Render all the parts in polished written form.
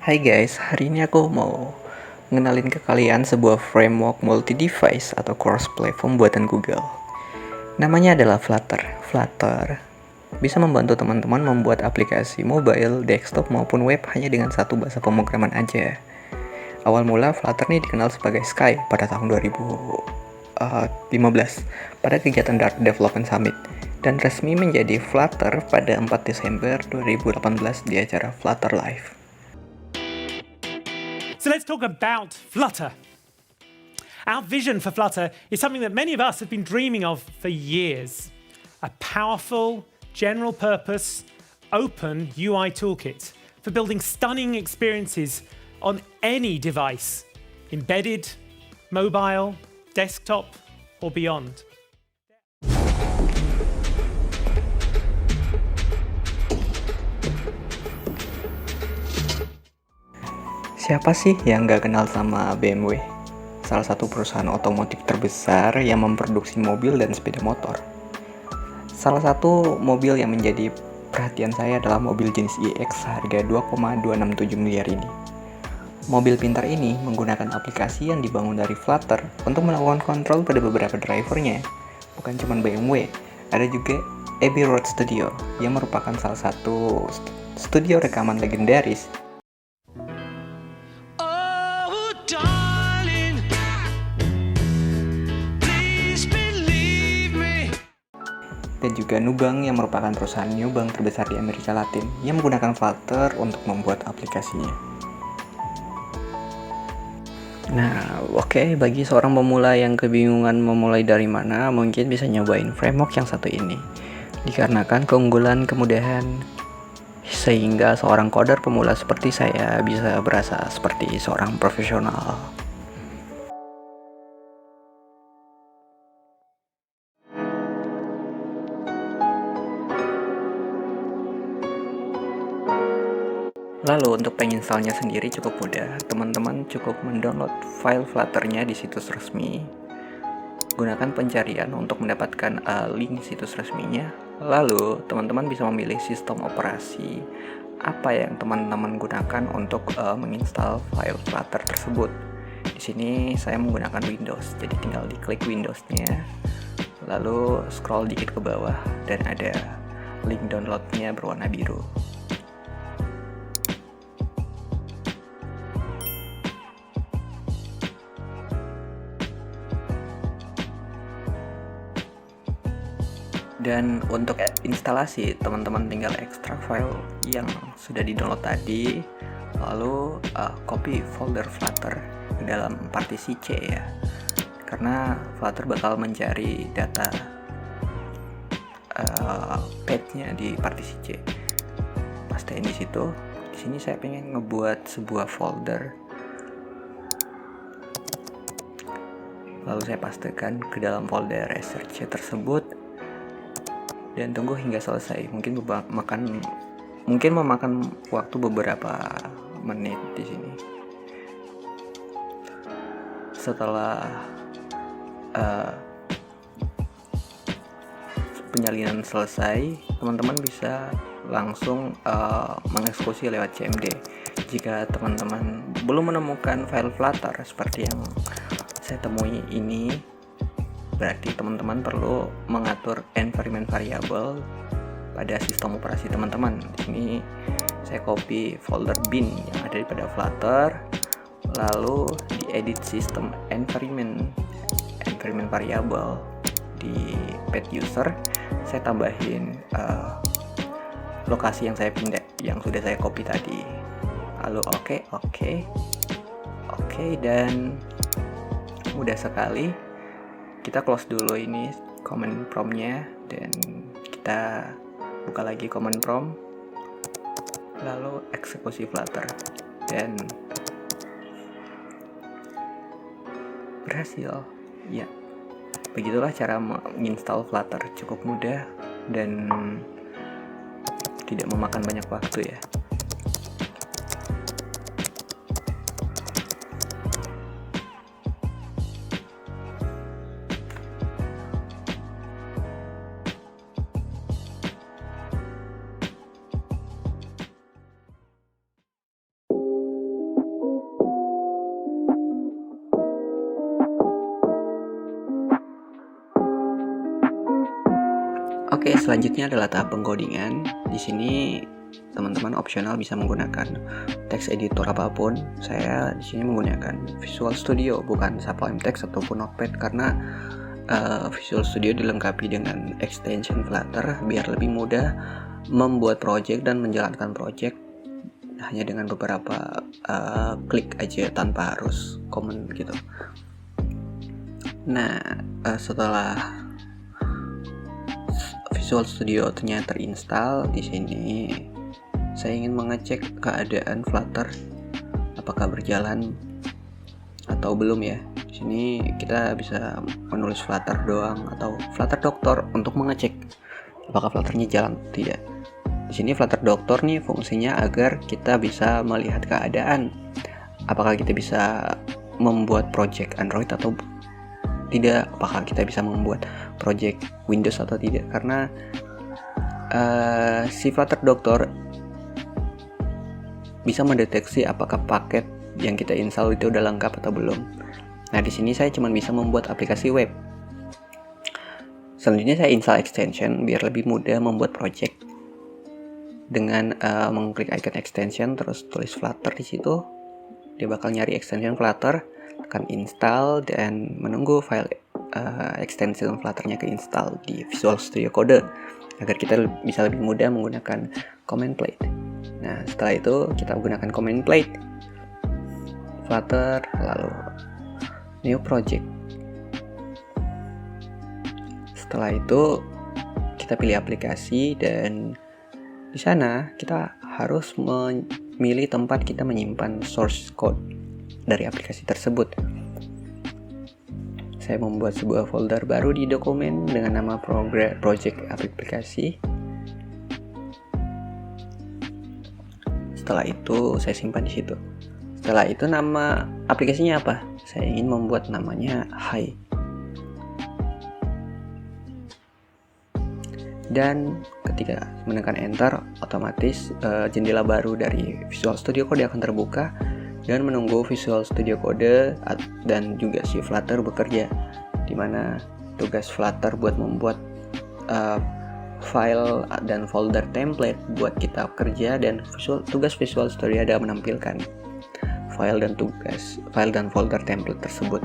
Hai guys, hari ini aku mau ngenalin ke kalian sebuah framework multi-device atau cross-platform buatan Google. Namanya adalah Flutter. Flutter bisa membantu teman-teman membuat aplikasi mobile, desktop maupun web hanya dengan satu bahasa pemrograman aja. Awal mula Flutter ini dikenal sebagai Sky pada tahun 2015 pada kegiatan Dart Development Summit dan resmi menjadi Flutter pada 4 Desember 2018 di acara Flutter Live. So let's talk about Flutter. Our vision for Flutter is something that many of us have been dreaming of for years. A powerful, general-purpose, open UI toolkit for building stunning experiences on any device, embedded, mobile, desktop, or beyond. Siapa sih yang nggak kenal sama BMW? Salah satu perusahaan otomotif terbesar yang memproduksi mobil dan sepeda motor. Salah satu mobil yang menjadi perhatian saya adalah mobil jenis iX harga 2,267 miliar ini. Mobil pintar ini menggunakan aplikasi yang dibangun dari Flutter untuk melakukan kontrol pada beberapa drivernya. Bukan cuma BMW, ada juga Abbey Road Studio yang merupakan salah satu studio rekaman legendaris dan juga Nubank yang merupakan perusahaan neobank terbesar di Amerika Latin yang menggunakan Flutter untuk membuat aplikasinya. Nah, oke, bagi seorang pemula yang kebingungan memulai dari mana, mungkin bisa nyobain framework yang satu ini. Dikarenakan keunggulan, kemudahan, sehingga seorang coder pemula seperti saya bisa berasa seperti seorang profesional. Lalu untuk penginstalnya sendiri cukup mudah. Teman-teman cukup mendownload file Flutter-nya di situs resmi. Gunakan pencarian untuk mendapatkan link situs resminya. Lalu teman-teman bisa memilih sistem operasi apa yang teman-teman gunakan untuk menginstal file Flutter tersebut. Di sini saya menggunakan Windows, jadi tinggal diklik Windows-nya, lalu scroll dikit ke bawah dan ada link download-nya berwarna biru. Dan untuk instalasi, teman-teman tinggal ekstrak file yang sudah di-download tadi, lalu copy folder Flutter ke dalam partisi C ya. Karena Flutter bakal mencari data path-nya di partisi C. Pastein di situ. Di sini saya pengen ngebuat sebuah folder. Lalu saya pastekan ke dalam folder research tersebut. Dan tunggu hingga selesai. Mungkin memakan waktu beberapa menit di sini. Setelah penyalinan selesai, teman-teman bisa langsung mengeksekusi lewat CMD. Jika teman-teman belum menemukan file Flutter seperti yang saya temui ini, berarti teman-teman perlu mengatur environment variable pada sistem operasi teman-teman. Di sini saya copy folder bin yang ada pada Flutter, lalu diedit sistem environment variable di path user. Saya tambahin lokasi yang saya pindah, yang sudah saya copy tadi. Lalu oke, dan mudah sekali. Kita close dulu ini command prompt-nya dan kita buka lagi command prompt, lalu eksekusi Flutter dan berhasil. Ya, begitulah cara menginstal Flutter, cukup mudah dan tidak memakan banyak waktu ya. Oke, selanjutnya adalah tahap pengkodingan. Di sini teman-teman opsional bisa menggunakan text editor apapun. Saya di sini menggunakan Visual Studio, bukan Sapphire Text ataupun Notepad, karena Visual Studio dilengkapi dengan extension Flutter biar lebih mudah membuat project dan menjalankan project hanya dengan beberapa klik aja tanpa harus komen gitu. Nah, setelah Visual Studio ternyata terinstall, di sini saya ingin mengecek keadaan Flutter apakah berjalan atau belum ya. Di sini kita bisa menulis Flutter doang atau Flutter Doctor untuk mengecek apakah Flutternya jalan atau tidak. Di sini Flutter Doctor nih fungsinya agar kita bisa melihat keadaan apakah kita bisa membuat project Android atau tidak, apakah kita bisa membuat project Windows atau tidak, karena si Flutter Doctor bisa mendeteksi apakah paket yang kita install itu udah lengkap atau belum. Nah, di sini saya cuma bisa membuat aplikasi web. Selanjutnya saya install extension biar lebih mudah membuat project. Dengan mengklik icon extension terus tulis Flutter di situ, dia bakal nyari extension Flutter, tekan install dan menunggu file extension Flutternya keinstall di Visual Studio Code agar kita bisa lebih mudah menggunakan command plate. Nah, setelah itu kita menggunakan command plate Flutter, lalu new project. Setelah itu kita pilih aplikasi dan di sana kita harus memilih tempat kita menyimpan source code dari aplikasi tersebut. Saya membuat sebuah folder baru di dokumen dengan nama project aplikasi. Setelah itu saya simpan di situ. Setelah itu nama aplikasinya apa? Saya ingin membuat namanya Hi. Dan ketika menekan enter, otomatis jendela baru dari Visual Studio Code akan terbuka dan menunggu Visual Studio Code dan juga si Flutter bekerja, dimana tugas Flutter buat membuat file dan folder template buat kita kerja, dan tugas Visual Studio ada menampilkan file dan folder template tersebut.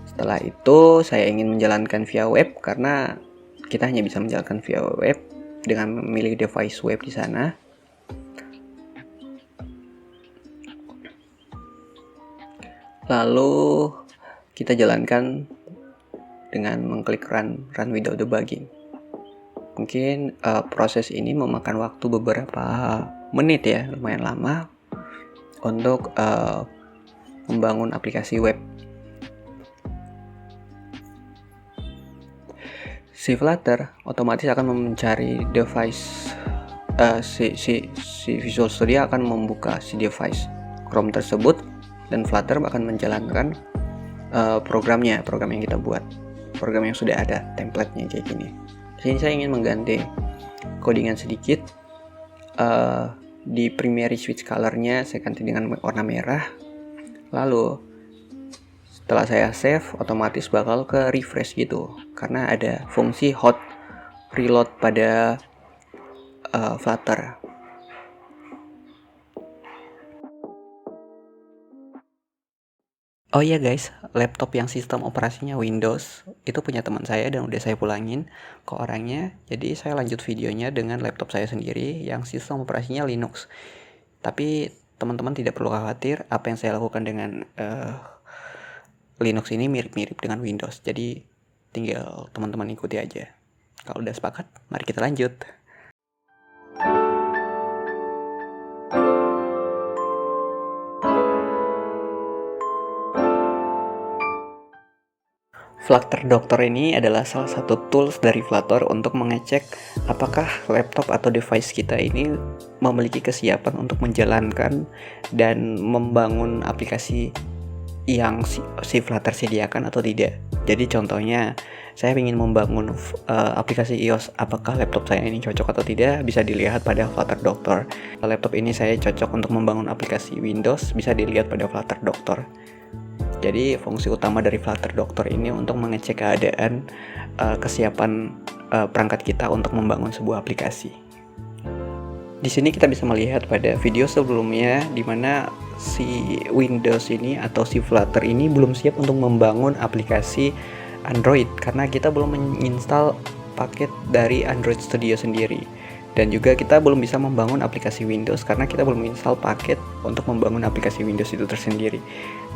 Setelah itu saya ingin menjalankan via web, karena kita hanya bisa menjalankan via web dengan memilih device web di sana. Lalu kita jalankan dengan mengklik run without debugging. Mungkin proses ini memakan waktu beberapa menit ya, lumayan lama untuk membangun aplikasi web. Si Flutter otomatis akan mencari device, si Visual Studio akan membuka si device Chrome tersebut, dan Flutter akan menjalankan program yang kita buat, program yang sudah ada template-nya kayak gini. Di sini saya ingin mengganti codingan sedikit. Di primary switch color-nya saya ganti dengan warna merah. Lalu setelah saya save, otomatis bakal ke refresh gitu, karena ada fungsi hot reload pada Flutter. Oh iya guys, laptop yang sistem operasinya Windows itu punya teman saya dan udah saya pulangin ke orangnya. Jadi saya lanjut videonya dengan laptop saya sendiri yang sistem operasinya Linux. Tapi teman-teman tidak perlu khawatir, apa yang saya lakukan dengan Linux ini mirip-mirip dengan Windows. Jadi tinggal teman-teman ikuti aja. Kalau udah sepakat, mari kita lanjut. Flutter Doctor ini adalah salah satu tools dari Flutter untuk mengecek apakah laptop atau device kita ini memiliki kesiapan untuk menjalankan dan membangun aplikasi yang si Flutter sediakan atau tidak. Jadi contohnya, saya ingin membangun aplikasi iOS, apakah laptop saya ini cocok atau tidak, bisa dilihat pada Flutter Doctor. Laptop ini saya cocok untuk membangun aplikasi Windows, bisa dilihat pada Flutter Doctor. Jadi fungsi utama dari Flutter Doctor ini untuk mengecek keadaan kesiapan perangkat kita untuk membangun sebuah aplikasi. Di sini kita bisa melihat pada video sebelumnya di mana si Windows ini atau si Flutter ini belum siap untuk membangun aplikasi Android karena kita belum menginstal paket dari Android Studio sendiri. Dan juga kita belum bisa membangun aplikasi Windows karena kita belum menginstal paket untuk membangun aplikasi Windows itu tersendiri.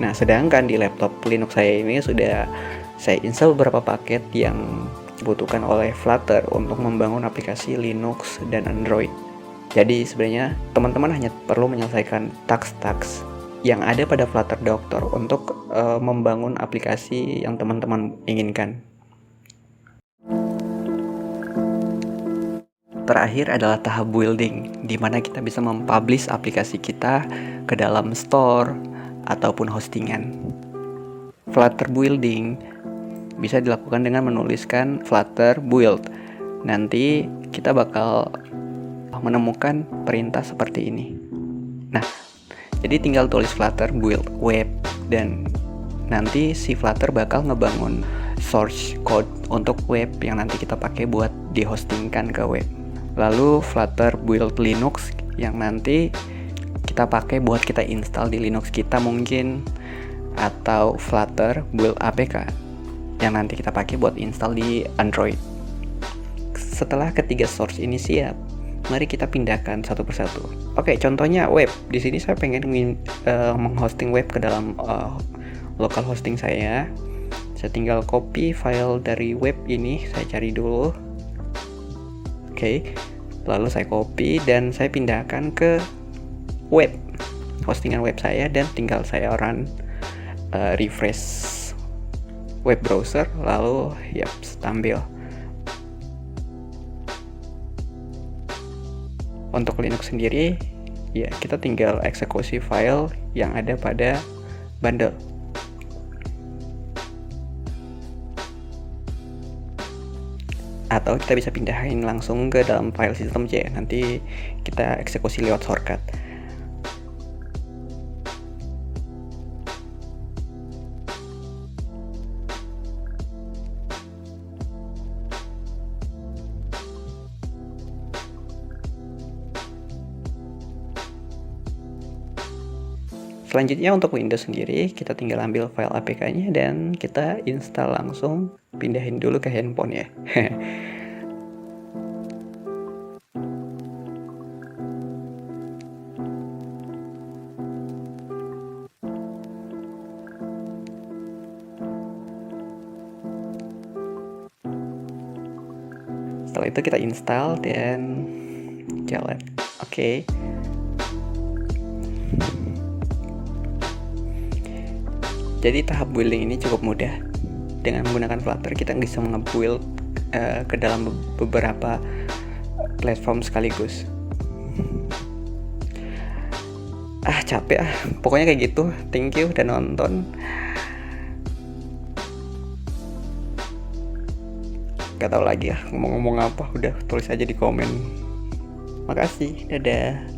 Nah, sedangkan di laptop Linux saya ini sudah saya install beberapa paket yang dibutuhkan oleh Flutter untuk membangun aplikasi Linux dan Android. Jadi sebenarnya teman-teman hanya perlu menyelesaikan task-task yang ada pada Flutter Doctor untuk membangun aplikasi yang teman-teman inginkan. Terakhir adalah tahap building, di mana kita bisa mempublish aplikasi kita ke dalam store ataupun hostingan. Flutter building bisa dilakukan dengan menuliskan Flutter build. Nanti kita bakal menemukan perintah seperti ini. Nah, jadi tinggal tulis Flutter build web dan nanti si Flutter bakal ngebangun source code untuk web yang nanti kita pakai buat dihostingkan ke web. Lalu Flutter build Linux yang nanti kita pakai buat kita install di Linux kita mungkin, atau Flutter build APK yang nanti kita pakai buat install di Android. Setelah ketiga source ini siap, mari kita pindahkan satu persatu. Oke, contohnya web. Di sini saya pengen menghosting web ke dalam local hosting saya. Saya tinggal copy file dari web ini, saya cari dulu. Oke, lalu saya copy dan saya pindahkan ke web, hostingan web saya, dan tinggal saya run refresh web browser, lalu tampil. Untuk Linux sendiri, ya kita tinggal eksekusi file yang ada pada bundle. Atau kita bisa pindahin langsung ke dalam file system C, nanti kita eksekusi lewat shortcut. Selanjutnya untuk Windows sendiri, kita tinggal ambil file APK-nya dan kita install langsung, pindahin dulu ke handphone ya. Setelah itu kita install dan jalan. Oke. Jadi tahap building ini cukup mudah. Dengan menggunakan Flutter kita bisa nge-build ke dalam beberapa platform sekaligus. Capek pokoknya kayak gitu. Thank you udah nonton. Gak tau lagi ngomong-ngomong apa, udah tulis aja di komen. Makasih, dadah.